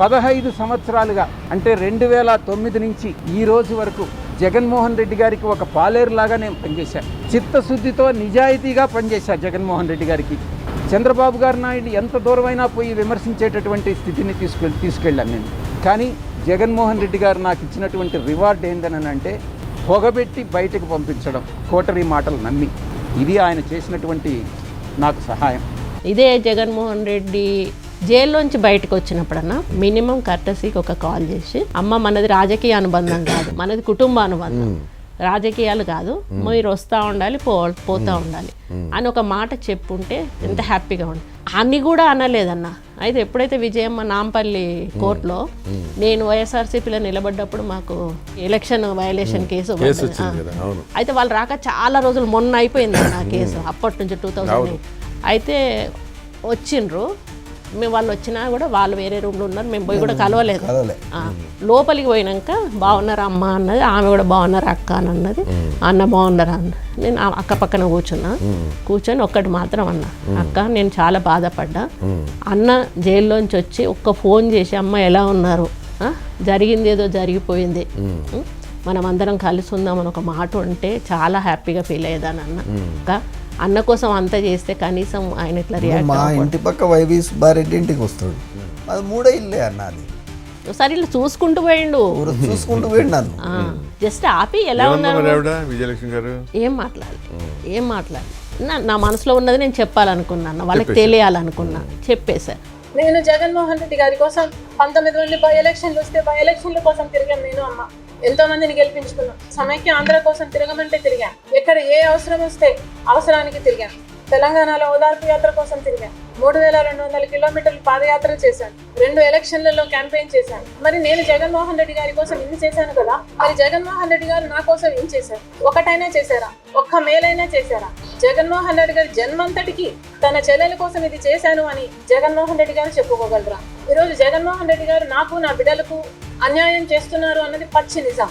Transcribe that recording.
15 సంవత్సరాలుగా అంటే 2009 నుంచి ఈ రోజు వరకు జగన్మోహన్ రెడ్డి గారికి ఒక పాలేరులాగా నేను పనిచేశాను. చిత్తశుద్ధితో నిజాయితీగా పనిచేశాను జగన్మోహన్ రెడ్డి గారికి. చంద్రబాబు గారు నాయుడు ఎంత దూరమైనా పోయి విమర్శించేటటువంటి స్థితిని తీసుకెళ్ళాను నేను. కానీ జగన్మోహన్ రెడ్డి గారు నాకు ఇచ్చినటువంటి రివార్డ్ ఏందని అంటే పొగబెట్టి బయటకు పంపించడం, కోటరీ మాటలు నమ్మి. ఇది ఆయన చేసినటువంటి నాకు సహాయం. ఇదే జగన్మోహన్ రెడ్డి జైల్లోంచి బయటకు వచ్చినప్పుడన్నా మినిమం కర్టసీకి ఒక కాల్ చేసి, అమ్మ మనది రాజకీయ అనుబంధం కాదు, మనది కుటుంబ అనుబంధం, రాజకీయాలు కాదు, మీరు వస్తూ ఉండాలి పోతూ ఉండాలి అని ఒక మాట చెప్పుంటే ఎంత హ్యాపీగా ఉంది. అన్ని కూడా అనలేదన్న. అయితే ఎప్పుడైతే విజయమ్మ నాంపల్లి కోర్టులో నేను వైఎస్ఆర్సీపీలో నిలబడ్డప్పుడు మాకు ఎలక్షన్ వయలేషన్ కేసు అయితే వాళ్ళు రాక చాలా రోజులు, మొన్న అయిపోయింది నా కేసు, అప్పటి నుంచి 2008. అయితే వచ్చిండ్రు, మేము వాళ్ళు వచ్చినా కూడా వాళ్ళు వేరే రూమ్లో ఉన్నారు, మేము పోయి కూడా కలవలేదు. లోపలికి పోయినాక బాగున్నారా అమ్మ అన్నది, ఆమె కూడా బాగున్నారా అక్క అని అన్నది, అన్న బాగున్నారా అన్న. నేను అక్క పక్కన కూర్చొని ఒక్కటి మాత్రం అన్నా, అక్క నేను చాలా బాధపడ్డా, అన్న జైల్లోంచి వచ్చి ఒక్క ఫోన్ చేసి అమ్మ ఎలా ఉన్నారు, జరిగింది ఏదో జరిగిపోయింది, మనం అందరం కలిసి ఉందామని ఒక మాట ఉంటే చాలా హ్యాపీగా ఫీల్ అయ్యేదాన్ని అన్న. అక్క అన్న కోసం అంతా చేస్తే కనీసం ఆయన ఇట్లా రియాక్ట్. మా ఇంటి పక్క వైవి సుబ్బారెడ్డి ఇంటికి వస్తాడు, అది 3 ఇల్లే అన్నది. సరే ఇట్లా చూసుకుంటూ పోయిండు నన్ను జస్ట్ ఆపి ఎలా ఉన్నారు ఏం మాట్లాడాలి నా మనసులో ఉన్నది నేను చెప్పాలనుకున్నాను, వాళ్ళకి తెలియాలనుకున్నా, చెప్పేశారు. నేను జగన్మోహన్ రెడ్డి గారి కోసం 19 మంది బై ఎలక్షన్లు వస్తే బై ఎలక్షన్ల కోసం తిరిగాను. నేను అమ్మ ఎంతో మందిని గెలిపించుకున్నాం. సమైక్య ఆంధ్ర కోసం తిరగమంటే తిరిగాను. ఎక్కడ ఏ అవసరం వస్తే అవసరానికి తిరిగాను. తెలంగాణలో ఓదార్పు యాత్ర కోసం తిరిగాను. 3200 కిలోమీటర్లు పాదయాత్ర చేశాను. 2 ఎలక్షన్లలో క్యాంపెయిన్ చేశాను. మరి నేను జగన్మోహన్ రెడ్డి గారి కోసం ఇన్ని చేశాను కదా, మరి జగన్మోహన్ రెడ్డి గారు నా కోసం ఏం చేశారు? ఒకటైనా చేశారా? ఒక్క మేలైనా చేశారా? జగన్మోహన్ రెడ్డి గారి జన్మంతటికి తన చెల్లెల కోసం ఇది చేశాను అని జగన్మోహన్ రెడ్డి గారు చెప్పుకోగలరా? ఈరోజు జగన్మోహన్ రెడ్డి గారు నాకు, నా బిడ్డలకు అన్యాయం చేస్తున్నారు అన్నది పచ్చి నిజం.